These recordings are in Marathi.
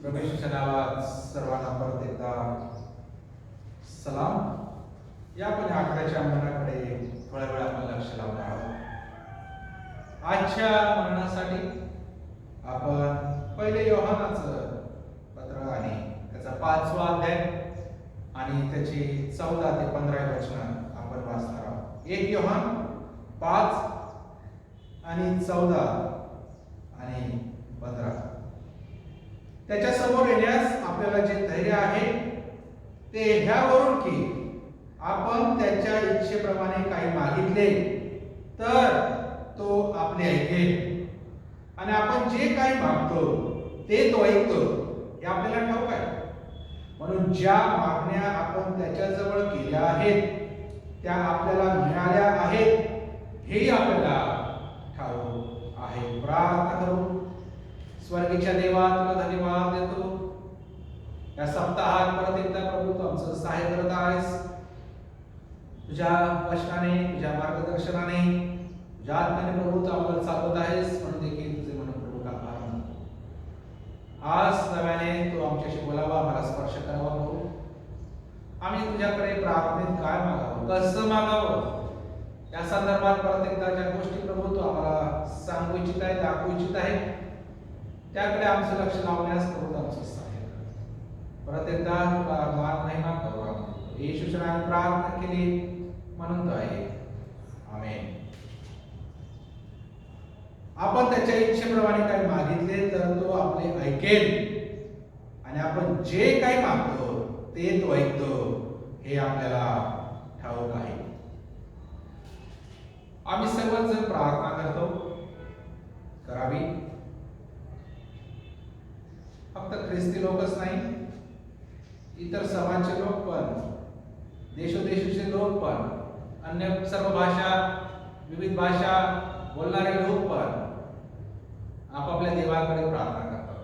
रमेशच्या नावात सर्वांना परत एकदा सलाम. या पण आठवड्याच्या मननाकडे थोड्या वेळ आपण लक्ष लावणार आहोत. आजच्या मननासाठी आपण पहिले योहानाचं पत्र आणि त्याचा 5वा अध्याय आणि त्याची 14 ते 15 वचनं आपण वाचणार आहोत. 1 योहान 5 आणि 14 आणि 15. त्याच्या समोर येण्यास आपल्याला जे धैर्य आहे ते ह्यावरून की आपण त्याच्या इच्छेप्रमाणे काही मागितले तर तो आपले ऐकेल आणि आपण जे काही मागतो ते तो ऐकतो हे आपल्याला ठाऊक आहे. म्हणून ज्या मागण्या आपण त्याच्याजवळ केल्या आहेत त्या आपल्याला मिळाल्या आहेत हेही आपल्याला ठाऊक आहे. प्रार्थना करू. स्वर्गीच्या देवा, तुला धन्यवाद देतो. या सप्ताहात परत एकदा प्रभू तू आमचं सहाय्य करत आहेस. तुझ्या वचनाने, तुझ्या मार्गदर्शनाने, तुझ्या आत्म्याने प्रभू तू आम्हाला चालवत आहेस म्हणून देखील तुझे म्हणून प्रभू आभार मानतो. आज नव्याने तू आमच्याशी बोलावा, आम्हाला स्पर्श करावा प्रभू. आम्ही तुझ्याकडे प्रार्थनेत काय मागावं, कसं मागावं या संदर्भात परत एकदा ज्या गोष्टी प्रभू तू आम्हाला सांगू इच्छित आहे, दाखवू इच्छित आहे त्याकडे आमचं लक्ष लावण्यास प्रभू आमचं सहाय्य कर. परत एकदा तुला मान महिमा करू. आम्ही येशूच्या नावाने प्रार्थना केली म्हणून तो आहे. आमेन. आपण त्याच्या इच्छेप्रमाणे काही मागितले तर तो आपले ऐकेल आणि आपण जे काही मागतो ते तो ऐकतो हे आपल्याला ठाऊक आहे. आम्ही सर्वच जण प्रार्थना करतो, करावी. फक्त ख्रिस्ती लोकच नाही, इतर समाजचे लोक पण, देशोदेशीचे लोक पण, अन्य सर्व भाषा, विविध भाषा बोलणारे लोक पण आपापल्या देवाकडे प्रार्थना करतात.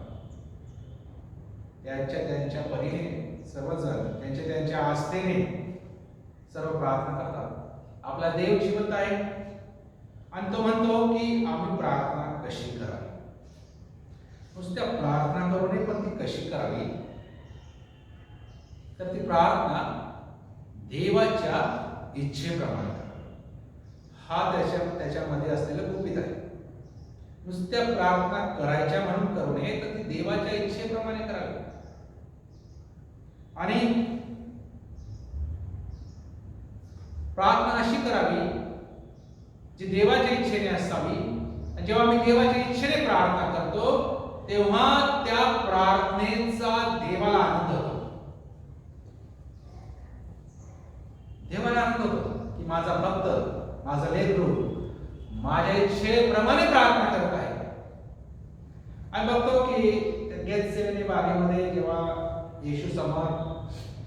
त्यांच्या परीने सर्वजण त्यांच्या आस्थेने सर्व प्रार्थना करतात. आपला देव जिवंत आहे आणि तो म्हणतो की आम्ही प्रार्थना कशी करावी. नुसत्या प्रार्थना करू नये, पण ती कशी करावी तर ती प्रार्थना देवाच्या इच्छेप्रमाणे करावी. हा त्याच्यामध्ये असलेलं गुपित आहे. नुसत्या प्रार्थना करायच्या म्हणून करू नये, तर ती देवाच्या इच्छेप्रमाणे करावी. आणि प्रार्थना अशी करावी जी देवाच्या इच्छेने असावी. आणि जेव्हा मी देवाच्या इच्छेने प्रार्थना करतो तेव्हा त्या प्रार्थनेचा देवाला आनंद होतो. देवाला आनंद होतो की माझा भक्त, माझा लेकरू माझ्या इच्छेप्रमाणे प्रार्थना करत आहे. आणि बघतो की गेतसेमनी बागेमध्ये जेव्हा येशू समोर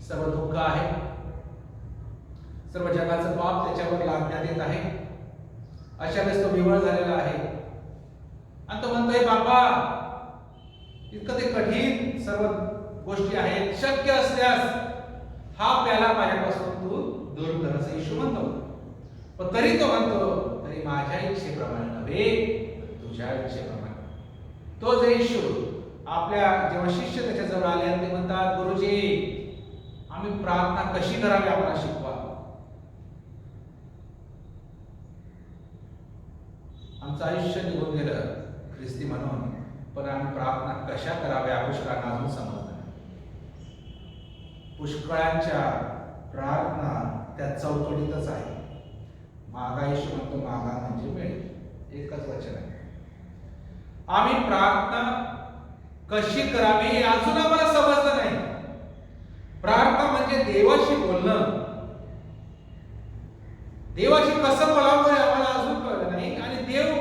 सर्व दुःख आहे, सर्व जगाचं पाप त्याच्यावर लादण्यात येत आहे, अशा वेळेस तो विवळ झालेला आहे आणि तो म्हणतोय बाबा इतकं ते कठीण सर्व गोष्टी आहेत, शक्य असल्यास हा प्याला माझ्यापासून तू दूर कर असं येशू म्हणतो. पण तरी तो म्हणतो तरी माझ्या इच्छेप्रमाणे नव्हे तुझ्या इच्छेप्रमाणे. तो जे येशू आपल्या जेव्हा शिष्य त्याच्याजवळ आले आणि ते म्हणतात गुरुजी आम्ही प्रार्थना कशी करावी आम्हाला शिकवा. आमचं आयुष्य निघून गेलं ख्रिस्ती म्हणून, पण आम्ही प्रार्थना कशा कराव्या पुष्कळांना अजून समजलं. पुष्कळांच्या प्रार्थना त्या चौकटीतच आहे. मागा येशू म्हणतो मागा म्हणजे मिळेल, एकच वचन आहे. आम्ही प्रार्थना कशी करावी हे अजून आम्हाला समजलं नाही. प्रार्थना म्हणजे देवाशी बोलणं. देवाशी कसं बोलावं हे आम्हाला अजून कळलं नाही. आणि देव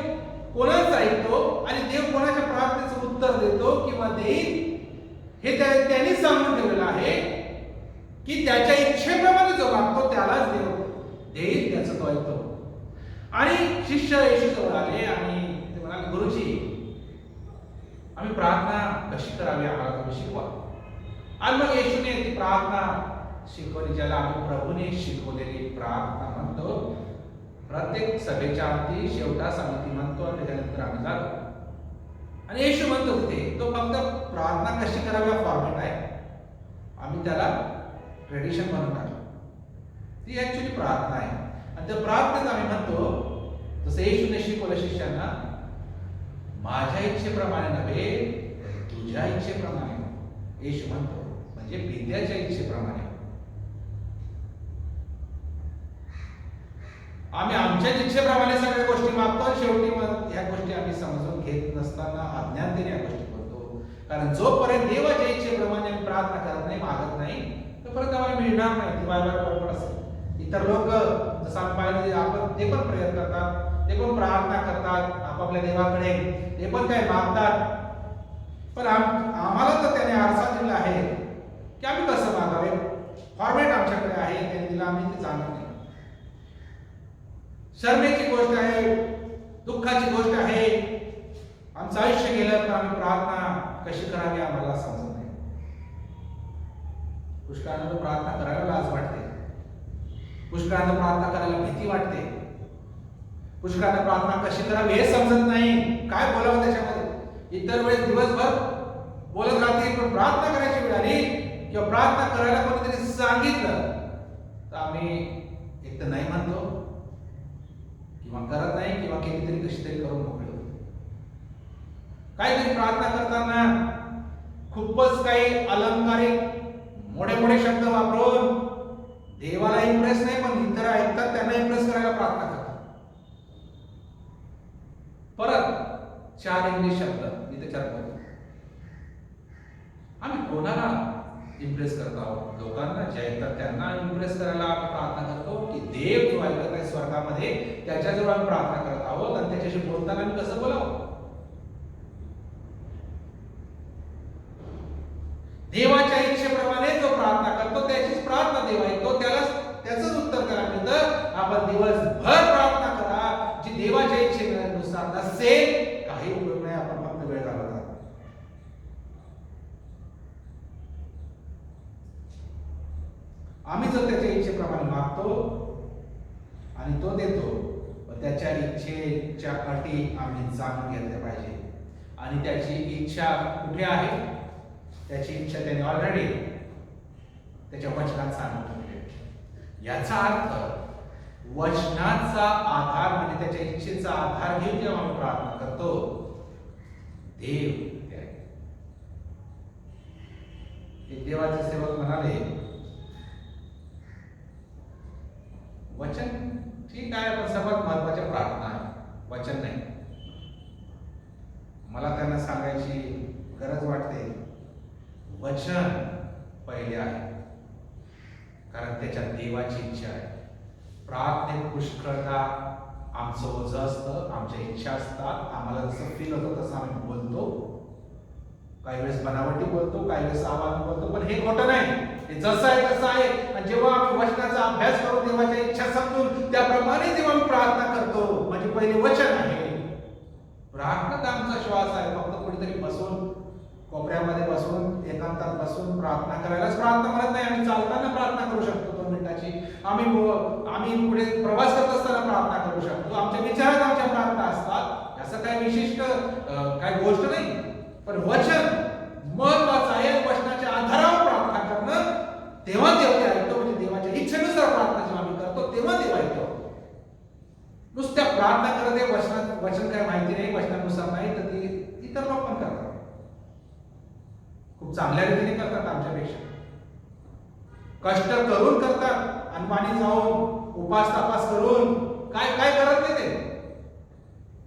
कोणाचं ऐकतो आणि देव कोणाच्या प्रार्थनेचं उत्तर देतो किंवा देईल हे त्यांनी सांगून ठेवलेलं आहे की त्याच्या इच्छेप्रमाणे जो मागतो त्यालाच देव देईल, त्याचं तो ऐकतो. आणि शिष्य येशूजवळ आले आणि ते म्हणाले गुरुजी आम्ही प्रार्थना कशी करावी आम्हाला तुम्ही शिकवा. आणि मग येशूने ती प्रार्थना शिकवली ज्याला आम्ही प्रभूने शिकवलेली प्रार्थना म्हणतो. प्रत्येक सभेच्या अंती शेवटा समिती म्हणतो आणि त्याच्यानंतर आम्ही जातो. आणि येशू म्हणतो तिथे तो फक्त प्रार्थना कशी करावी हा फॉर्मॅट आहे. आम्ही त्याला ट्रेडिशन म्हणून टाकलं. ती ऍक्च्युली प्रार्थना आहे. आणि त्या प्रार्थनेत आम्ही म्हणतो जसं येशूने शिकवलं शिष्यांना, माझ्या इच्छेप्रमाणे नव्हे तुझ्या इच्छेप्रमाणे. येशू म्हणतो म्हणजे पित्याच्या इच्छेप्रमाणे. आम्ही आमच्या इच्छेप्रमाणे सगळ्या गोष्टी मागतो, शेवटी मग ह्या गोष्टी आम्ही समजून घेत नसताना अज्ञानतेने या गोष्टी करतो. कारण जोपर्यंत देवाच्या इच्छेप्रमाणे आम्ही प्रार्थना करत नाही, मागत नाही, तोपर्यंत आम्हाला मिळणार नाही. ती बायबल बरोबर असेल. इतर लोक जसं आपण पाहिलं आपण ते पण प्रयत्न करतात, ते पण प्रार्थना करतात आपापल्या देवाकडे, ते पण काय मागतात. पण आम्हाला तर त्याने आरसा दिला आहे की आम्ही कसं मागावे. फॉर्मॅट आमच्याकडे आहे, त्याने दिला, आम्ही ते जाणत नाही. शरमेची गोष्ट आहे, दुःखाची गोष्ट आहे. आमचं आयुष्य गेलं पण आम्ही प्रार्थना कशी करावी आम्हाला समजत नाही. पुष्कळांना प्रार्थना करायला लाज वाटते, पुष्कळांना प्रार्थना करायला भीती वाटते, पुष्कळांना प्रार्थना कशी करावी हे समजत नाही, काय बोलावं त्याच्यामध्ये. इतर वेळेस दिवसभर बोलत राहतील, पण प्रार्थना करायची वेळ आली किंवा प्रार्थना करायला कोणीतरी सांगितलं तर आम्ही एक तर नाही म्हणतो किंवा करत नाही, किंवा केली तरी कशी तरी करून मोकळे होतो. काहीतरी प्रार्थना करताना खूपच काही अलंकारिक मोठे मोठे शब्द वापरून देवाला इम्प्रेस नाही पण इतर ऐकतात त्यांना इम्प्रेस करायला प्रार्थना करतात. परत 4 इंग्लिश शब्द मी त्याच्यात बोलतो. आम्ही कोणाला इम्प्रेस करत आहोत? लोकांना जे ऐकतात त्यांना इम्प्रेस करायला आम्ही प्रार्थना करतो की देव जो ऐकत आहे स्वर्गामध्ये त्याच्याजवळ आम्ही प्रार्थना करत आहोत आणि त्याच्याशी बोलताना आम्ही कसं बोलावं? देवाच्या इच्छेप्रमाणे जो प्रार्थना करतो त्याचीच प्रार्थना देव ऐकतो, त्याचंच उत्तर करायला मिळतं. आपण दिवसभर प्रार्थना करा, जी देवाच्या इच्छेनुसार नसेल काही उपयोग नाही, आपण फक्त वेळ घालवता. आम्ही जर त्याच्या इच्छेप्रमाणे मागतो आणि तो देतो, पण त्याच्या इच्छेच्या अटी आम्ही जाणून घेतल्या पाहिजे. आणि त्याची इच्छा कुठे आहे? त्याची इच्छा त्याने ऑलरेडी त्याच्या वचनात सांगितली. याचा अर्थ वचनाचा आधार म्हणजे त्याच्या इच्छेचा आधार घेऊन जेव्हा आम्ही प्रार्थना करतो, देव देवाचे सेवक म्हणाले, वचन ठीक आहे पण सर्वात महत्वाची प्रार्थना आहे, वचन नाही. मला त्यांना सांगायची गरज वाटते, वचन पहिले आहे, कारण त्याच्यात देवाची इच्छा आहे. प्रार्थनेत पुष्कळदा आमचं ओझं असतं, आमच्या इच्छा असतात, आम्हाला जसं फील होतं तसं आम्ही बोलतो. काही वेळेस बनावटी बोलतो, काही वेळेस आवाज बोलतो, पण हे खोटं नाही, हे जसं आहे तसं आहे. आणि जेव्हा आम्ही वचनाचा अभ्यास करून देवाच्या इच्छा समजून त्याप्रमाणे जेव्हा आम्ही प्रार्थना करतो, म्हणजे पहिले वचन आहे. प्रार्थना आमचा श्वास आहे. फक्त कुठेतरी बसून कोपऱ्यामध्ये बसून एकांतात बसून प्रार्थना करायलाच प्रार्थना म्हणत नाही. आम्ही चालताना प्रार्थना करू शकतो 2 मिनिटाची, आम्ही पुढे प्रवास करत असताना प्रार्थना करू शकतो, आमच्या विचारात आमच्या प्रार्थना असतात. असं काही विशिष्ट काही गोष्ट नाही. पण वचन महत्वाचं आहे. वचनाच्या आधारावर प्रार्थना करणं, तेव्हा देव ते ऐकतो. म्हणजे देवाच्या इच्छेनुसार प्रार्थना जेव्हा आम्ही करतो तेव्हा देव ऐकतो. नुसत्या प्रार्थना करत आहे, वचन काय माहिती नाही, वचनानुसार नाही, तर ती इतर लोक पण करतात, खूप चांगल्या रीतीने करतात, आमच्यापेक्षा कष्ट करून करतात, अनपाणी जाऊन उपास तापास करून काय काय करत नाही ते,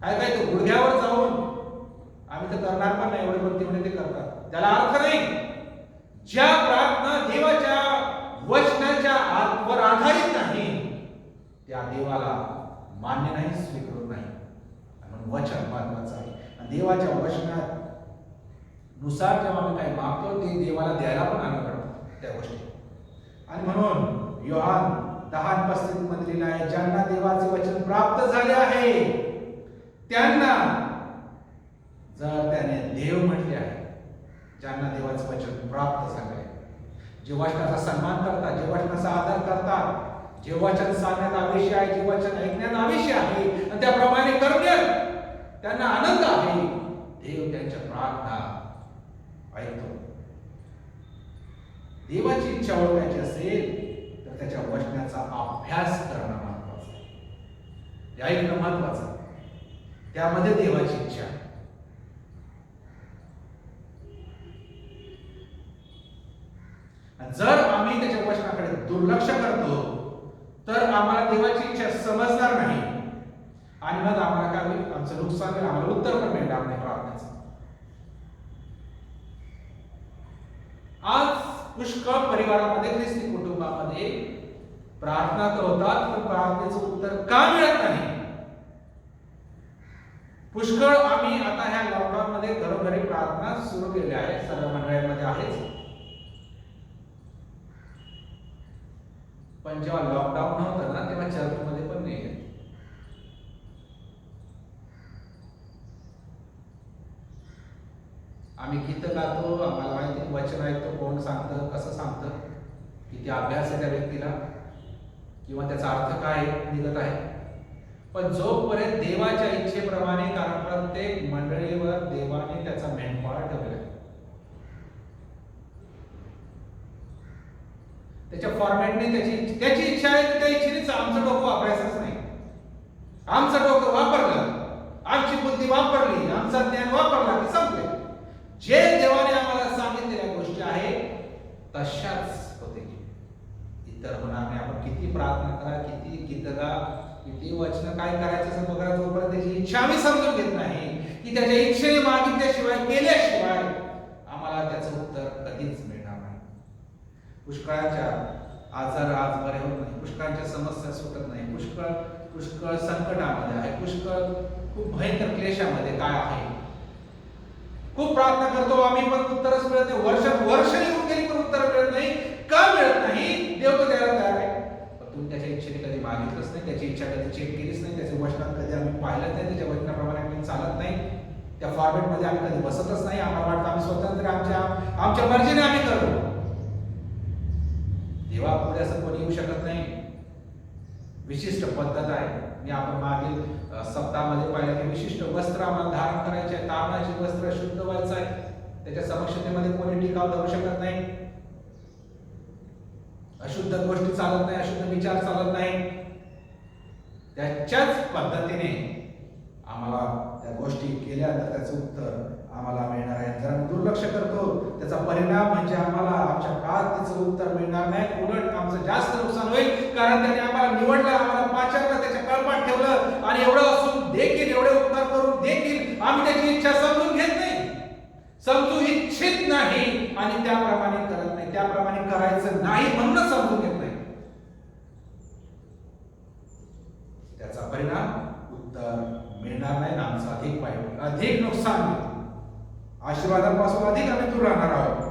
काय काय ते गुडघ्यावर जाऊन. आम्ही तर करणार पण नाही, एवढे भक्तीमध्ये ते करतात, त्याला अर्थ नाही. ज्या प्रार्थना देवाच्या वचनाच्या वर आधारित नाही त्या देवाला मान्य नाही, स्वीकृत नाही. म्हणून वचन महत्वाचं आहे. आणि देवाच्या वचनात नुसार जेव्हा आम्ही काही मागतो ते देवाला द्यायला पण आलं पडतं त्या गोष्टी. आणि म्हणून योहान 10:35 मध्ये लिहिलं आहे, ज्यांना देवाचे वचन प्राप्त झाले आहे त्यांना, जर त्याने देव म्हटले आहे, ज्यांना देवाचे वचन प्राप्त झाले आहे, जे वचनाचा सन्मान करतात, जे वचनाचा आदर करतात, जे वचन सांगण्यात आवश्यक आहे, जे वचन ऐकण्यात आवश्यक आहे आणि त्याप्रमाणे करण्यात त्यांना आनंद आहे, देव त्यांच्या प्रार्थना ऐकतो. देवाची इच्छा ओळखायची असेल तर त्याच्या वचनाचा अभ्यास करणं महत्वाचं आहे, ते ऐकणं महत्वाचं आहे. त्यामध्ये देवाची इच्छा. जर आम्ही त्याच्या वचनाकडे दुर्लक्ष करतो तर आम्हाला देवाची इच्छा समजणार नाही आणि मग आम्हाला काय होईल, आमचं नुकसान होईल, आम्हाला उत्तर पण मिळणार नाही प्रार्थनेचं. आज पुष्कळ परिवारामध्ये, ख्रिस्ती कुटुंबामध्ये प्रार्थना तर होतात पण प्रार्थनेचं उत्तर का मिळत नाही? पुष्कळ आम्ही आता ह्या लॉकडाऊन मध्ये घरोघरी प्रार्थना सुरू केल्या आहेत, सर्व मंडळांमध्ये आहेच. पण जेव्हा लॉकडाऊन नव्हतं ना तेव्हा चर्चमध्ये पण नाही. आम्ही गीत गातो, आम्हाला माहिती वचन ऐकतो, कोण सांगतं, कसं सांगतं, किती अभ्यास आहे त्या व्यक्तीला किंवा त्याचा अर्थ काय निघत आहे. पण जोपर्यंत देवाच्या इच्छेप्रमाणे, कारण प्रत्येक मंडळीवर देवाने त्याचा मेंढपाळ ठेवला, त्याच्या फॉर्मॅटने त्याची इच्छा आहे, त्या इच्छेनेच आमचं डोकं वापरायचंच नाही. आमचं डोकं वापरलं, आमची बुद्धी वापरली, आमचा ज्ञान वापरला की संपले. जे देवाने आम्हाला सांगितलेल्या गोष्टी आहेत तशाच होते. इतर होणार नाही. आपण किती प्रार्थना करा, किती गीत गा, किती वचन काय करायचं बघा, जोपर्यंत त्याची इच्छा आम्ही समजून घेत नाही की त्याच्या इच्छेने मागितल्याशिवाय, केल्याशिवाय आम्हाला त्याचं उत्तर कधीच मिळणार नाही. पुष्कळाच्या आजार आज बरे होत नाही, पुष्कळांच्या समस्या सुटत नाही, पुष्कळ संकटामध्ये आहे, पुष्कळ खूप भयंकर क्लेशामध्ये काय आहे. खूप प्रार्थना करतो आम्ही पण उत्तरच मिळत नाही. वर्ष येऊन गेली पण उत्तर मिळत नाही. का मिळत नाही? देव तो द्यायला तयार आहे, पण तुम्ही त्याच्या इच्छेने कधी मागितलंच नाही, त्याची इच्छा कधी चेक केलीच नाही, त्याचे वचनात कधी आम्ही पाहिलंच नाही, त्याच्या वचनाप्रमाणे आम्ही चालत नाही, त्या फॉर्मॅटमध्ये आम्ही कधी बसतच नाही. आम्हाला वाटतं आम्ही स्वतंत्र, आमच्या मर्जीने आम्ही करू. देवा पुढे असं कोणी येऊ शकत नाही. विशिष्ट पद्धत आहे. मी आपण मागील सप्ताहामध्ये पाहिलं की विशिष्ट वस्त्र आम्हाला धारण करायचे आहे, तारणाची वस्त्र शुद्ध व्हायचं आहे. त्याच्या समक्षतेमध्ये कोणी टिकाव धरू शकत नाही. अशुद्ध गोष्टी चालत नाही, अशुद्ध विचार चालत नाही. त्याच्याच पद्धतीने आम्हाला त्या गोष्टी केल्या तर त्याचं उत्तर आम्हाला मिळणार आहे. जर आम्ही दुर्लक्ष करतो त्याचा परिणाम म्हणजे आम्हाला आमच्या प्रार्थनेचं उत्तर मिळणार नाही, उलट आमचं जास्त नुकसान होईल. कारण त्याने आम्हाला निवडलं, आम्हाला पाचारलं, त्याच्या कळपात ठेवलं आणि एवढं असून देखील, एवढे उपकार करून देखील आम्ही त्याची इच्छा समजून घेत नाही, समजू इच्छित नाही आणि त्याप्रमाणे करत नाही. त्याप्रमाणे करायचं नाही म्हणून समजून घेत नाही. त्याचा परिणाम उत्तर मिळणार नाही, आमचं अधिक वाईट, अधिक नुकसान होईल. आशीर्वादापासून अधिक आम्ही दूर राहणार आहोत.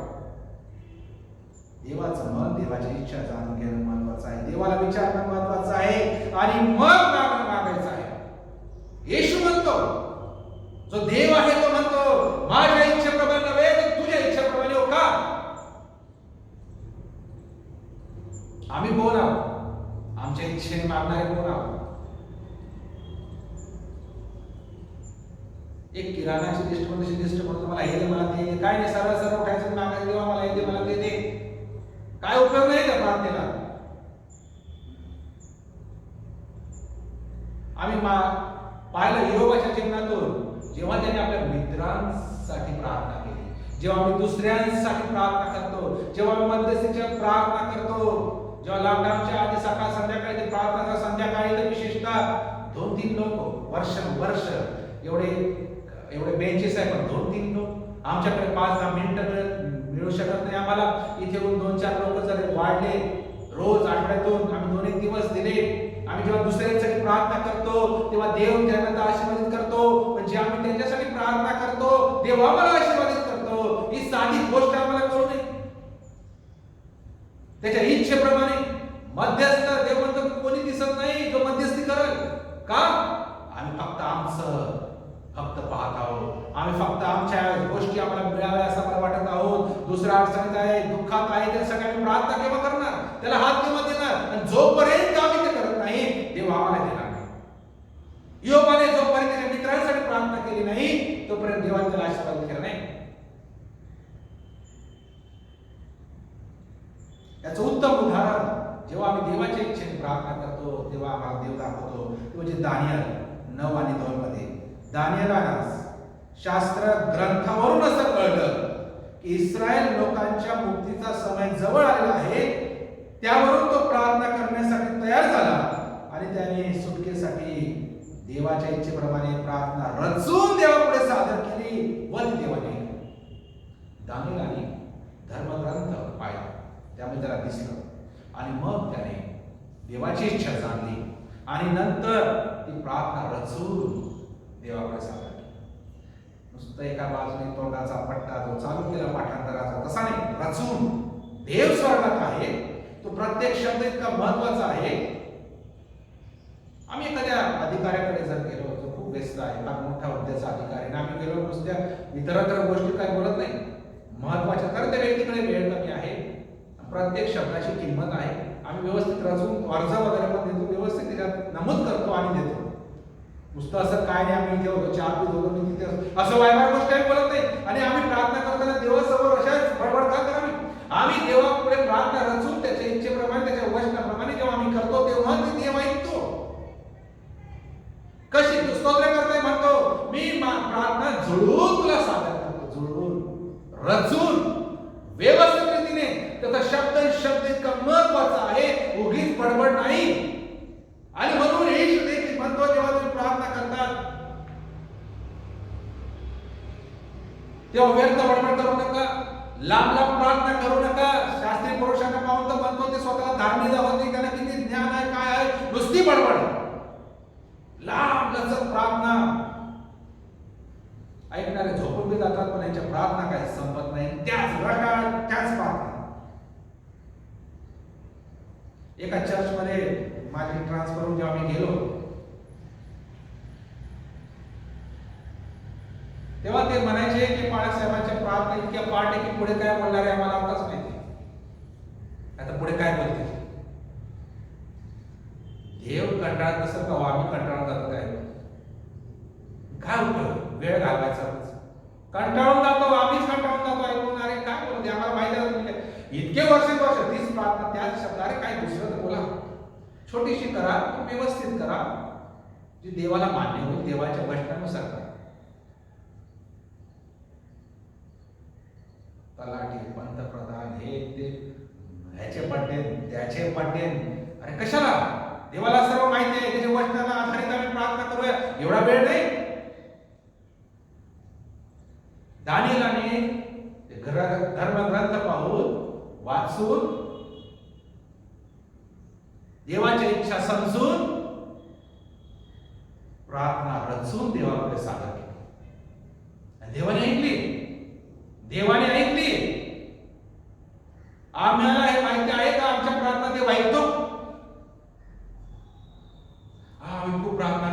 देवाचं मन, देवाची इच्छा जाणून घेणं महत्वाचं आहे, देवाला विचारणं महत्वाचं आहे आणि मग मागायचं आहे. येशू म्हणतो, जो देव आहे तो म्हणतो, माझ्या इच्छेप्रमाणे नव्हे तर तुझ्या इच्छेप्रमाणे हो का. आम्ही कोण आहोत? आमच्या इच्छेने मागणारे कोण आहोत? एक किराणाची लिस्ट कोणती लिस्ट म्हणून मला हे दे, मला ते दे, काय नाही, सरळ सरळ उठायचं, मागायचं, देवा मला हे दे, मला ते दे. काय उपयोग नाही त्या प्रार्थनेला. आम्ही पाहिलं योबाच्या जीवनातून, जेव्हा त्याने आपल्या मित्रांसाठी प्रार्थना केली, जेव्हा आम्ही दुसऱ्यांसाठी प्रार्थना करतो, जेव्हा आम्ही मध्यस्थीची प्रार्थना करतो, जेव्हा लॉकडाऊनच्या आधी सकाळ संध्याकाळी ते प्रार्थना, संध्याकाळी तर विशेषतः 2-3 लोक वर्ष एवढे बेंचेस आहे, पण 2-3 लोक, आमच्याकडे 5-10 मिनिटं मिळू शकत नाही आम्हाला. इथे येऊन 2-4 लोक जर वाढले रोज आठवड्यातून, आम्ही 2-1 दिवस दिले. आम्ही जेव्हा दुसऱ्यांसाठी प्रार्थना करतो तेव्हा देव त्यांना आशीर्वादित करतो. म्हणजे आम्ही त्यांच्यासाठी प्रार्थना करतो, देव आम्हाला आशीर्वादित करतो. ही साधी गोष्ट आम्हाला करू नये. त्याच्या इच्छेप्रमाणे मध्यस्थ देव म्हणतो कोणी दिसत नाही जो मध्यस्थी करेल. का? आम्ही फक्त पाहत आहोत. आम्ही फक्त आमच्या गोष्टी आम्हाला मिळाव्या असं मला वाटत आहोत. दुसऱ्या अडचणीत आहे, दुःखात आहे, त्या सगळ्यांनी प्रार्थना केव्हा करणार, त्याला हात केव्हा देणार. आणि जोपर्यंत आम्ही ते करत नाही देव आम्हाला देणार नाही. योबाने जोपर्यंत त्याच्या मित्रांसाठी प्रार्थना केली नाही तोपर्यंत देवाने त्याला आशीर्वाद केला नाही. याचं उत्तम उदाहरण जेव्हा आम्ही देवाच्या इच्छेने प्रार्थना करतो तेव्हा आम्हाला देव दाखवतो. ते म्हणजे दानियल 9 आणि 2 मध्ये दानियेलाला शास्त्र ग्रंथावरून असं कळलं की इस्रायल लोकांच्या मुक्तीचा समय जवळ आलेला आहे. त्यावरून तो प्रार्थना करण्यासाठी तयार झाला आणि त्याने सुटकेसाठी देवाच्या इच्छेप्रमाणे प्रार्थना रचून देवापुढे सादर केली व ती देवाने दानियेलाने धर्मग्रंथ पाहिला. त्यामुळे त्याला दिसलं आणि मग त्याने देवाची इच्छा जाणली आणि नंतर ती प्रार्थना रचून देवापुढे सादर केली. नुसतं एका बाजूने तोंडाचा पट्टा जो चालू केला पाठांतराचा तसा नाही, रचून. देव स्वर्गात आहे, तो प्रत्येक शब्द इतका महत्वाचा आहे. आम्ही एखाद्या अधिकाऱ्याकडे जर गेलो जो खूप व्यस्त आहे, फार मोठा हुद्द्याचा अधिकारी, आणि आम्ही गेलो नुसत्या इतरत्र गोष्टी काय बोलत नाही, महत्वाच्या तर त्या व्यक्तीकडे वेळ कमी आहे, प्रत्येक शब्दाची किंमत आहे, आम्ही व्यवस्थित रचून अर्ज वगैरे पण देतो, व्यवस्थित त्याच्यात नमूद करतो आणि देतो. नुसतं असं काय नाही आम्ही इथे होतो चहा पित होतो मी तिथे असं वायवार गोष्ट आम्ही बोलत नाही. आणि आम्ही प्रार्थना करताना देवासमोर अशाच बडबड का करावी? आम्ही देवापुढे प्रार्थना रचून त्याच्या इच्छेप्रमाणे त्याच्या वचनाप्रमाणे जेव्हा आम्ही करतो तेव्हा ते देव ऐकतो. कशी तू स्तोत्र करताय म्हणतो मी प्रार्थना जुळवून तुला सादर करतो, जुळवून रचून व्यवस्थित रीतीने. त्याचा शब्द इतका महत्वाचा आहे, उगीच बडबड नाही. आणि म्हणून येशू देखील म्हणतो जेव्हा तुम्ही प्रार्थना करतात तेव्हा व्यर्थ बडबड करू नका, लांब लांब प्रार्थना करू नका. शास्त्री पुरुषांना पाहून तर म्हणतो ते स्वतःला धार्मिक होते, त्यांना किती ज्ञान आहे काय आहे, नुसती बडबड, लांब लचक प्रार्थना. ऐकणारे झोपून बी जातात पण यांच्या प्रार्थना काही संपत नाही, त्याच रटाळ त्याच प्रार्थना. एका चर्चमध्ये माझी ट्रान्सफर होऊन जेव्हा मी गेलो तेव्हा ते म्हणायचे की पाळक साहेबांच्या प्रार्थना इतक्या पाठ आहे की पुढे काय बोलणार आहे आम्हाला आताच माहिती. आता पुढे काय बोलते देव कंटाळत नसेल का आम्ही कंटाळून जातो काय उपयोग वेळ घालवायचा, कंटाळून जातो, आम्हीच कंटाळून जातो ऐकून. अरे काय बोलते आम्हाला माहिती आहे इतके वर्ष तीच प्रार्थना त्याच शब्द, अरे काय दुसरं बोला, छोटीशी करा व्यवस्थित करा जी देवाला मान्य होईल, देवाच्या वचनानुसार करा. तलाठी पंतप्रधान हे ते ह्याचे पट्टेन त्याचे पट्टेन, अरे कशाला? देवाला सर्व माहिती आहे, त्याच्या वचनाला आधारित आम्ही प्रार्थना करूया, एवढा वेळ नाही. दानियेलाने धर्मग्रंथ पाहून वाचून देवाची इच्छा समजून प्रार्थना रचून देवाकडे सादर केली. देवाने ऐकली, देवाने ऐकली. आम्हाला हे माहिती आहे का आमच्या प्रार्थना देव ऐकतो? आम्ही खूप प्रार्थना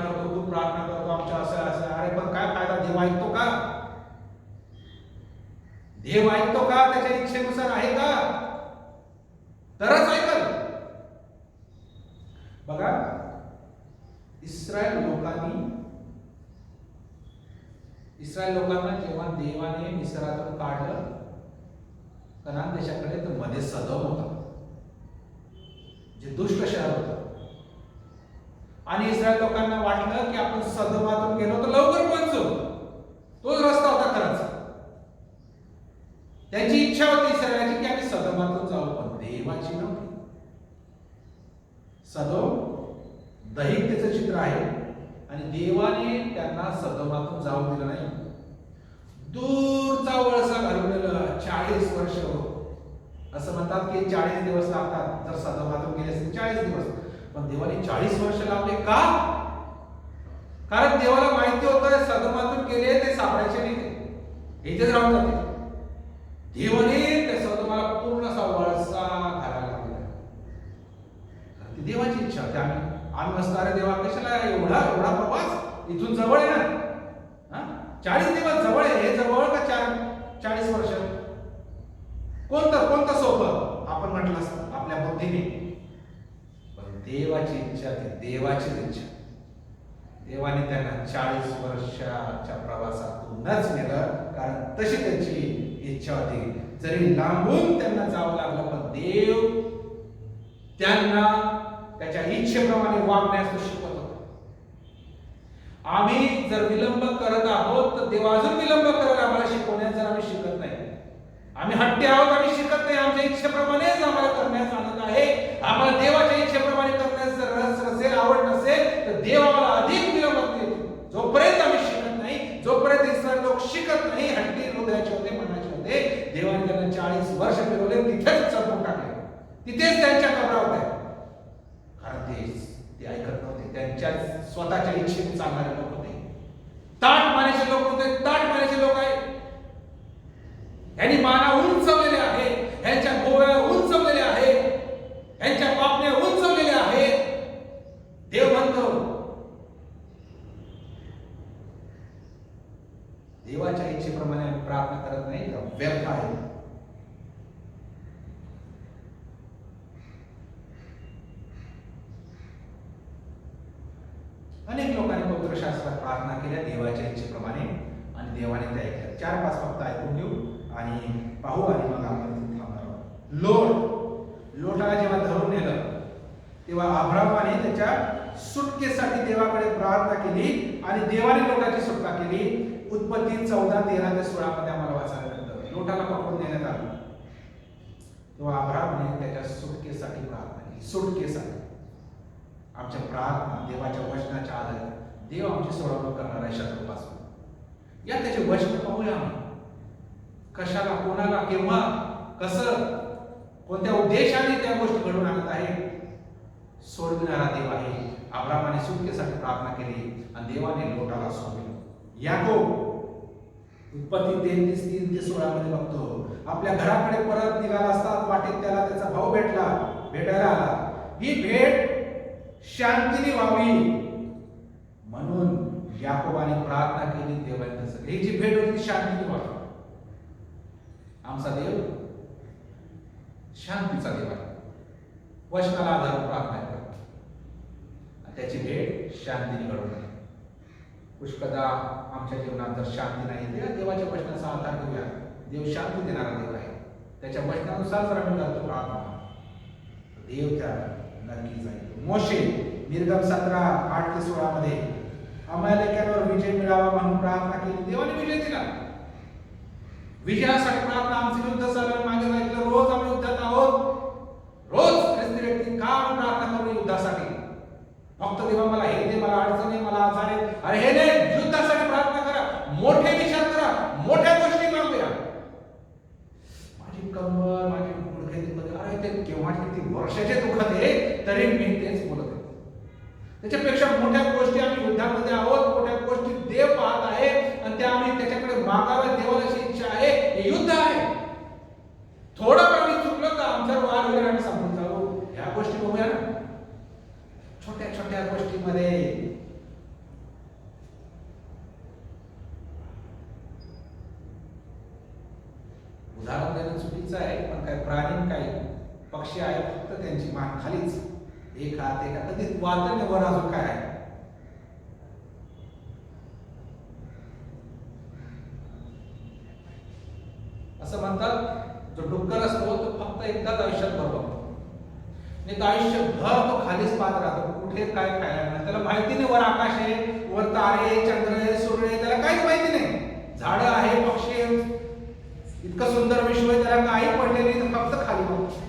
करतो आमच्या असं असं, अरे पण काय फायदा? देव ऐकतो का? देव ऐकतो का? त्याच्या इच्छेनुसार आहे का? तरच ऐकल. बघा इस्रायल लोकांना जेव्हा देवाने मिस्रातून काढलं कनान देशाकडे, तर मध्ये सदोम होता जे दुष्ट शहर होतं. आणि इस्रायल लोकांना वाटलं की आपण सदोमातून गेलो तर लवकर पोहोचू, तोच रस्ता होता खरंच. त्यांची इच्छा होती इस्रायलाची की आम्ही सदोमातून जाऊ, पण देवाची नव्हती. सदोम दहितेचं चित्र आहे आणि देवाने त्यांना सदोमातून जाऊ दिलं नाही. दूरचा वळसा घालवलेलं 40 वर्ष असं म्हणतात की 40 दिवस लागतात जर सदोमातून गेले असते 40 दिवस, पण देवाने 40 वर्ष लावले का? कारण देवाला माहिती होतं सदोमातून गेले ते सापडायचे नाही, इथेच राहून जाते. देवाने त्या सदोमाला पूर्ण असा वळसा घालायला लागला. ती देवाची इच्छा होती. आम्ही असणारे देवा कशाला एवढा प्रवास, इथून जवळ आहे ना, 40 दिवस जवळ आहे. हे जवळ का 40 वर्ष? कोणतं सोपं आपण म्हटलं असतं आपल्या बुद्धीने, पण देवाची इच्छा ती देवाचीच इच्छा. देवाने त्यांना 40 वर्षाच्या प्रवासातूनच नेलं, कारण तशी त्यांची इच्छा होती. जरी लांबून त्यांना जावं लागलं, पण देव त्यांना त्याच्या इच्छेप्रमाणे वागण्यास शिकवत होता. आम्ही जर विलंब करत आहोत तर देव अजून विलंब करायला आम्हाला शिकवण्यास जर आम्ही शिकत नाही. आम्ही हट्टी आहोत, आम्ही शिकत नाही. आमच्या इच्छेप्रमाणेच आम्हाला करण्यास आनंद आहे. आम्हाला देवाच्या इच्छेप्रमाणे करण्यास जर रस नसेल, आवड नसेल, तर देव आम्हाला अधिक विलंब देतो. जोपर्यंत आम्ही शिकत नाही, जोपर्यंत इस्रायल लोक शिकत नाही, हट्टी हृदयाचे होते, मनाचे होते, देवाने त्यांना 40 वर्ष फिरवले, तिथेच चढवून टाकले, तिथेच त्यांच्या कबरा होत्या. कारण ते ऐकत नव्हते. त्यांच्या स्वतःच्या इच्छेने चालणारे लोक होते. ताट मानेचे लोक होते. ताट मानेचे लोक आहेत. यांनी माना उंचवलेले आहे, यांच्या गोव्या उंचवलेल्या आहेत, यांच्या पापण्या उंचवलेल्या आहेत. देव म्हणतो देवाच्या इच्छेप्रमाणे आम्ही प्रार्थना करत नाही तर व्यर्थ आहे. अनेक लोकांनी पवित्र शास्त्रात प्रार्थना केल्या देवाच्या इच्छेप्रमाणे आणि देवाने त्या ऐकल्या. 4-5 फक्त ऐकून घेऊ आणि पाहू आणि मग आपण थांबणार आहोत. लोटाला जेव्हा धरून नेलं तेव्हा अब्रामाने त्याच्या सुटकेसाठी देवाकडे प्रार्थना केली आणि देवाने लोटाची सुटका केली. उत्पत्ती 14:13-16 मध्ये आम्हाला वाचायला मिळतं. लोटाला पकडून नेण्यात आलं तेव्हा अब्रामाने त्याच्या सुटकेसाठी प्रार्थना केली. सुटकेसाठी आमच्या प्रार्थना देवाच्या वचनाच्या आधारे देव आमची सोडवणूक करणार आहे शत्रूपासून. या त्याचे वचन पाहूया आम्ही. कशाला, कोणाला, केव्हा, कसं, कोणत्या उद्देशाने त्या गोष्टी घडून आणत आहे. सोडविणारा देव आहे. अब्रामाने सुटकेसाठी प्रार्थना केली आणि देवाने लोटाला सोडविलं. याकोब उत्पत्ती 33:3-16 मध्ये बघतो. आपल्या घराकडे परत निघाला असता वाटेत त्याला त्याचा भाऊ भेटायला आला. ही भेट शांतीने व्हावी म्हणून याकोबाने प्रार्थना केली. देवाने तसं ही जी भेट होती शांतीने व्हावी. आमचा देव शांतीचा देव आहे. वचनाला आधारून प्रार्थना करतो. त्याची भेट शांतीने घडवणार. पुष्कदा आमच्या जीवनात जर शांती नाही, देवाच्या वचनाचा आधार घेऊया. देव शांती देणारा देव आहे. त्याच्या वचनानुसार जर आम्ही करतो प्रार्थना, देव त्या नक्की जाईल. मोशे निर्गम 17:8-16 मध्ये अमालेक्यांवर विजय मिळावा म्हणून प्रार्थना केली. देवाने विजय दिला. विजयासाठी प्रार्थना. आमचे युद्ध चालू मागे जायचं. रोज आम्ही युद्धात आहोत. रोज ख्रिस्ती व्यक्ती का प्रार्थना करू युद्धासाठी? फक्त देवा मला हे दे, मला अडचण आहे, मला आजार आहे. अरे हे नाही, युद्धासाठी प्रार्थना करा. मोठे विचार करा, मोठ्या गोष्टी मागूया. माझी कंबर, माझी गुडघे दुखत, अरे ते केव्हा किती वर्षाचे दुखत आहे तरी मी तेच बोलत आहे. त्याच्यापेक्षा मोठ्या गोष्टी आम्ही युद्धामध्ये आहोत. मोठ्या गोष्टी देव पाहत आहे आणि त्या आम्ही त्याच्याकडे मागाव्या. देवाला अशी इच्छा आहे. हे युद्ध आहे. थोडं आम्ही चुकलो तर आमचा वार वगैरे आम्ही सांगून जाऊ. ह्या गोष्टी बघूया ना. छोट्या छोट्या गोष्टीमध्ये उदाहरण देणं चुकीचं आहे. पण काही प्राणी, काही पक्षी आहेत, फक्त त्यांची मान खालीच, एक हात एका कधी वाचन वर अजून काय आहे. असं म्हणतात जो डुक्कर असतो तो फक्त एकदाच आयुष्यात बरोबर, नाही तर आयुष्यभर तो खालीच पाहत राहतो. कुठे काय खायला नाही त्याला माहिती नाही. वर आकाश आहे, वर तारे, चंद्र आहे, सूर्य आहे, त्याला काहीच माहिती नाही. झाडं आहे, पक्षी आहे, इतकं सुंदर विश्व आहे, त्याला काही पडले नाही. तर फक्त खाली बघतो.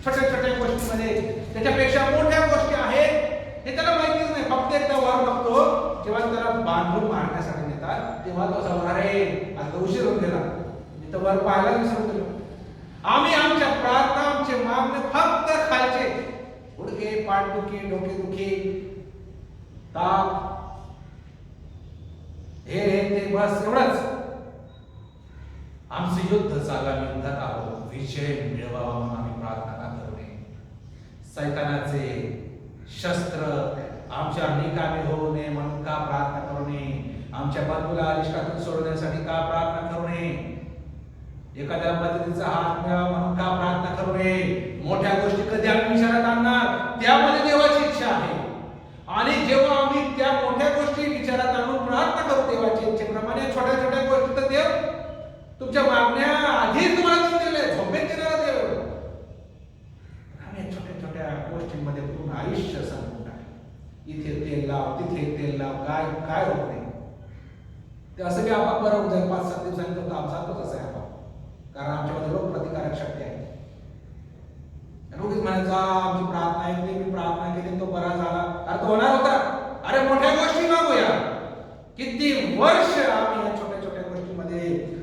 छोट्या छोट्या गोष्टीमध्ये त्याच्यापेक्षा मोठ्या गोष्टी आहेत हे त्याला माहितीच नाही. फक्त एकदा वर बघतो. जेव्हा त्याला बांधून मारण्यासाठी नेतात तेव्हा तो असा, अरे आता उशीर होऊन गेला, मी तर वर पाहायला विसरून गेलो. आम्ही आमच्या प्रार्थना, आमचे मागणे फक्त खालचे, गुडघे, पाठदुखी, डोकेदुखी, ताप, हे ते बस एवढंच. आमचं युद्ध चालू, आम्ही युद्धात आहोत. विजय मिळवावा म्हणून आम्ही प्रार्थना करू नये. सैतानाचे शस्त्र आमच्या निकामी होऊ नये म्हणून का प्रार्थना करू नये? आमच्या बंधूला अरिष्टातून सोडण्यासाठी का प्रार्थना करू नये? एखाद्या मदतीचा हात मिळावा म्हणून का प्रार्थना करू नये? मोठ्या गोष्टी कधी आम्ही विचारात आणणार? त्यामध्ये देवाची इच्छा आहे. आणि जेव्हा आम्ही त्या मोठ्या गोष्टी मागण्या आधीच तुम्हाला देऊन दिले, झोपेत देणारा देव. आम्ही छोट्या छोट्या गोष्टींमध्ये पूर्ण आयुष्य संपून टाकले. इथे तेल लाव, तिथे तेल लाव, काय काय होत नाही. ते असं की आपण बरं होत जाईल, 5-7 दिवसांनी तो ताप जातो तसं आहे आपण, कारण आमच्यामध्ये रोग प्रतिकारक शक्ती आहे. रोगीच म्हणायचा आमची प्रार्थना ऐकली, मी प्रार्थना केली, तो बरा झाला. अरे तो होणार होता. अरे मोठ्या गोष्टी मागूया. किती वर्ष आम्ही या छोट्या छोट्या गोष्टीमध्ये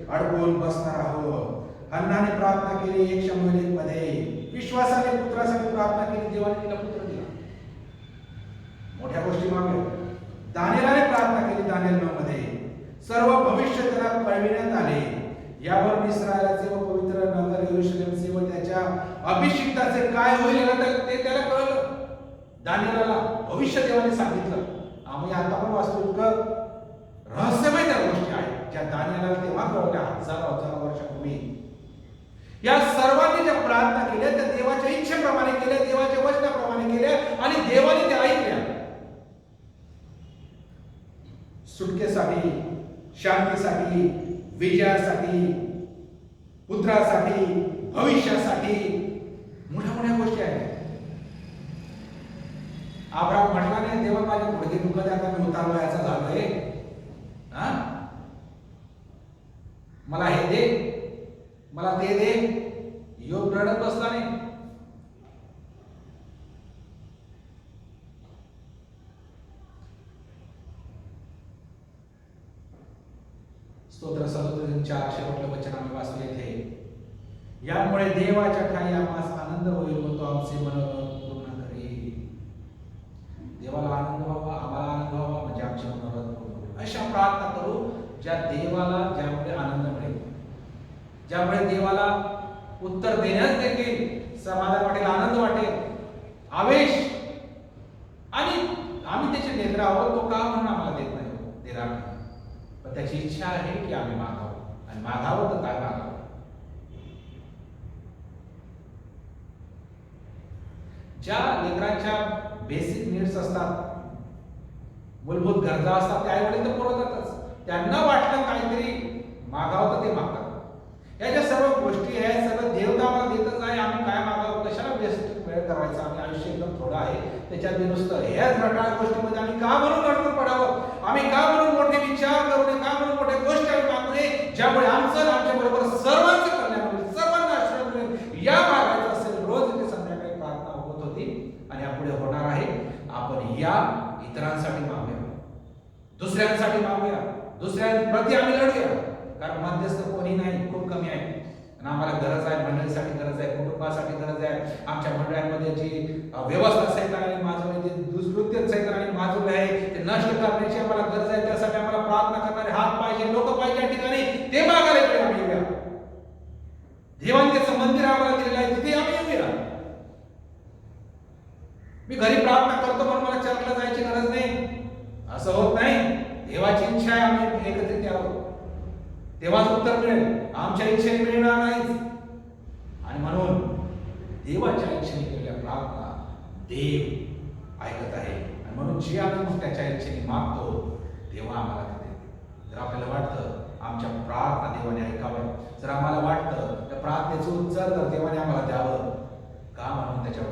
अडकून बसणार आहोत. हन्नाने प्रार्थना केली 1 शमूएल 1 मध्ये, विश्वासाने पुत्रासाठी प्रार्थना केली, देवाने तिला पुत्र दिला. मोठ्या गोष्टी मागूया. दानिएलाने प्रार्थना केली दानिएल 9 मध्ये, सर्व भविष्य त्याला कळविण्यात आले. यावर इस्रायलाचे व पवित्र नगर यरूशलेमचे व त्याच्या अभिषिक्ताचे काय होईल ते त्याला कळलं. दानिएलाला भविष्य देवाने सांगितलं. आम्ही आता पण वाचतो इतकं रहस्यमय त्या गोष्टी आहेत ज्या दानिएलाला तेव्हा कळल्या, हजारो वर्षापूर्वी. या सर्वांनी ज्या प्रार्थना केल्या त्या देवाच्या इच्छेप्रमाणे केल्या, देवाच्या वचनाप्रमाणे केल्या आणि देवाने त्या ऐकल्या. सुटकेसाठी, शांतीसाठी, विजयासाठी, पुत्रासाठी, भविष्यासाठी मोठ्या मोठ्या गोष्टी आहेत. अब्राहम म्हटला नाही देवा माझे गुडघे दुखत आता मी उतार वयाचा झालोय, मला हे दे, मला ते दे. योग रडत बसला नाही. स्तोत्र 4 शेवटलं वचन आम्ही वाचले येथे, यामुळे देवाच्या ठाई आम्हास आनंद होईल व तो आमचे मन पूर्ण करेल. देवाला आनंद व्हावा, आम्हाला आनंद व्हावा, म्हणजे आमचे मनोरथ पूर्ण होईल. अशा प्रार्थना करू ज्या देवाला, ज्यामुळे आनंद मिळेल, ज्यामुळे देवाला उत्तर देण्यास देखील समाधान वाटेल, आनंद वाटेल, आवेश. आणि आम्ही त्याचे नेत्र आहोत, तो का म्हणून आम्हाला देत नाही, देणार नाही. पण त्याची इच्छा आहे की आम्ही मागावं, आणि मागावं तर काय मागावं. ज्या लेकरांच्या बेसिक नीड्स असतात, मूलभूत गरजा असतात, त्या आईवडील तर पुरवतातच. त्यांना वाटलं काहीतरी मागावं तर ते मागतात. या ज्या सर्व गोष्टी आहेत, सर्व देवता आम्हाला देतच आहे. आम्ही काय मागावं, कशाला व्यस्त वेळ करायचा. आम्ही आयुष्य एकदम थोडं आहे, त्याच्यात नुसतं ह्याच रटाळ गोष्टीमध्ये आम्ही का म्हणून अडकून पडावं, आम्ही का म्हणून मोठे विचार करू नये, का म्हणून मोठ्या गोष्टी आम्ही मागू नये, ज्यामुळे आमचं आमच्या बरोबर सर्वांचं कल्याण होईल, सर्वांना आशीर्वाद मिळेल. या मागायचं असेल. रोज इथे संध्याकाळी प्रार्थना होत होती आणि यापुढे होणार आहे. आपण या इतरांसाठी मागूया, दुसऱ्यांसाठी मागूया, दुसऱ्यांप्रती आम्ही लढूया. कारण मध्यस्थ कोणी नाही, खूप कमी आहे. आणि आम्हाला गरज आहे, मंडळीसाठी गरज आहे, कुटुंबासाठी गरज आहे. आमच्या मंडळांमध्ये जी व्यवस्था सैतानाने माजवली, जे दुष्कृत्य सैतानाने माजवले आहे, ते नष्ट करण्याची आम्हाला गरज आहे. त्यासाठी आम्हाला प्रार्थना करणारे हात पाहिजे, लोक पाहिजे या ठिकाणी. ते मागायला इकडे आम्ही येऊया. देवांचं मंदिर आम्हाला दिलेलं आहे, तिथे आम्ही येऊया. मी घरी प्रार्थना करतो म्हणून मला चर्चला जायची गरज नाही, असं होत नाही. देवाची इच्छा आहे आम्ही एकत्रित यावं, तेव्हाच उत्तर मिळेल. आमच्या इच्छेने मिळणार नाहीच. आणि म्हणून देवाच्या इच्छेने केलेल्या प्रार्थना देव ऐकत आहे. आणि म्हणून जे आम्ही त्याच्या इच्छेने मागतो तेव्हा आम्हाला देते. जर आपल्याला वाटतं आमच्या प्रार्थना देवाने ऐकावं, जर आम्हाला वाटतं त्या प्रार्थनेचं उत्तर तर देवाने आम्हाला द्यावं, का म्हणून त्याच्या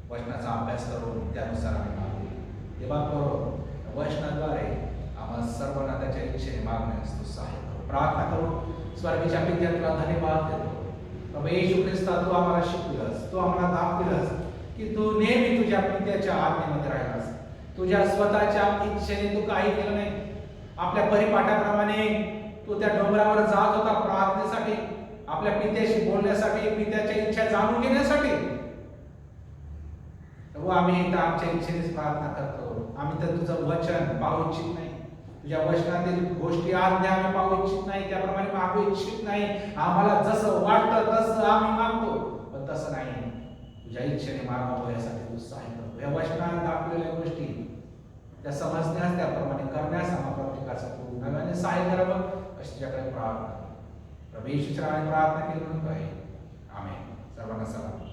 वचनाचा अभ्यास करून त्यानुसार आम्ही मागू. तेव्हा वचनाद्वारे आम्हाला सर्वांना त्याच्या इच्छेने मागण्यास तो सहाय्य करू. प्रार्थना करू. स्वर्गीच्या पित्या तुला धन्यवाद देतो. प्रभू येशू ख्रिस्ता, तू आम्हाला शिकवलंस, तू आम्हाला दाखवलंस की तू नेहमी तुझ्या पित्याच्या आज्ञेमध्ये राहिलास. तुझ्या स्वतःच्या इच्छेने तू काही केलं नाही. आपल्या परिपाठाप्रमाणे तू त्या डोंगरावर जात होता प्रार्थनेसाठी, आपल्या पित्याशी बोलण्यासाठी, पित्याच्या इच्छा जाणून घेण्यासाठी. प्रभू आम्ही इथं आमच्या इच्छेनेच प्रार्थना करतो. आम्ही तर तुझं वचन पाहू इच्छित नाही, तुझ्या वचनातील गोष्टी आज्ञा आम्ही पाहू इच्छित नाही, त्याप्रमाणे मागू इच्छित नाही. आम्हाला जसं वाटतं तसं आम्ही मागतो, पण तसं नाही. तुझ्या इच्छेने मागावं यासाठी तू सहाय्य करतो. या वचनात दाखवलेल्या गोष्टी त्या समजण्यास, त्याप्रमाणे करण्यास आम्हा प्रत्येकाचं तू नव्याने सहाय्य करावं अशी तुझ्याकडे प्रार्थना. प्रभू येशूच्या नावाने प्रार्थना केली म्हणून आहे. आमेन. सर्वांना सलाम.